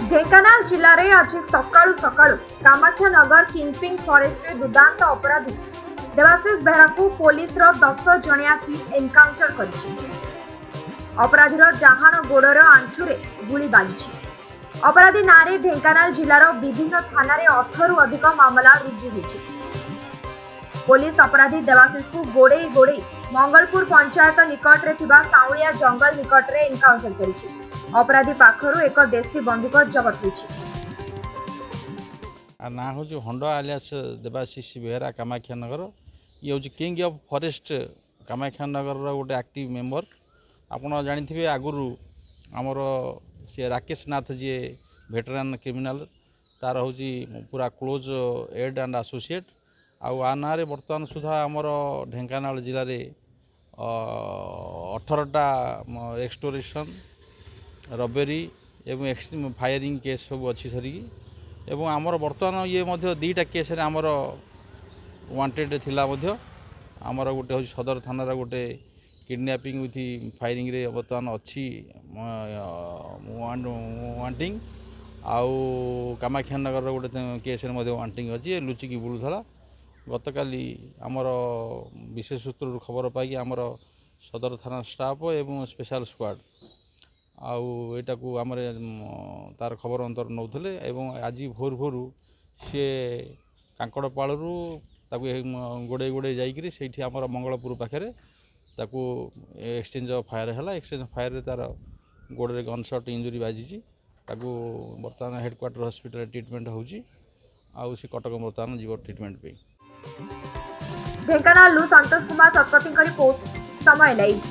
ढेंकानाल जिले में आज सकाळु सकाळु कामाख्यानगर किंगपिंग फॉरेस्ट दुर्दांत अपराधी देवाशीष बेहरा को पुलिस 10 जणिया टीम एनकाउंटर करिछि। अपराधीर डाहाण गोड़र आंचुरे गुली बाजिछि। अपराधी नारे ढेंकानाल जिलार विभिन्न थाना 18 रु अधिक मामला रुजु होइछि। पुलिस अपराधी देवाशीष को गोड़े गोड़े मंगलपुर पंचायत निकट रे थिबा साउलिया जंगल निकट रे एनकाउंटर करिछि। अपराधी पाखरु एक देशी बंदूक जबत होइछि। ना हूँ हंडा आलियास देवाशीष बेहरा कामाख्यानगर ये हूँ किंग ऑफ फॉरेस्ट कामाख्यानगर गोटे एक्टिव मेंबर। आपड़ जानी आगुरी आमर सी राकेश नाथ जी वेटरान क्रिमिनाल तार हूँ पूरा क्लोज एड एंड एसोसिएट आ ना बर्तमान सुधा आमर ढेंकानाल जिले में 18टा एक्सटोरेशन रबेरी एवं एक्सट्रीम फायरिंग केस सब अच्छी सरिकी एवं आमर बर्तमान ये मध्य 2टा केस रे आमर वांटेड थिला मध्य आमर गोटे हूँ सदर थानार गोटे किडनैपिंग विथ फायरिंग रे बर्तमान अच्छी वांटिंग आउ कामाख्यानगर गोटे केस रे मध्य वांटिंग अच्छी लुचिकी बुलूला। गतकाली आमर विशेष सूत्र खबर पाई आमर सदर थाना स्टाफ एवं स्पेशल स्क्वाड आईटा को आम तार खबर अंतर नौले एवं आज भोर भोर सी कांकड़पाड़ू गोड़े गोड़े जाकि से आमर मंगलपुर पाखे ताकू एक्सचेंज फायर है। एक्सचेंज फायर तार गोड़े गन शॉट इंजुरी बाजी बर्तमान हेडक्वार्टर हॉस्पिटल ट्रीटमेंट होची सी कटक बर्तमान जीव ट्रीटमेंट पे। ढेंकानाल संतोष कुमार शतपथी रिपोर्ट समय लाइव।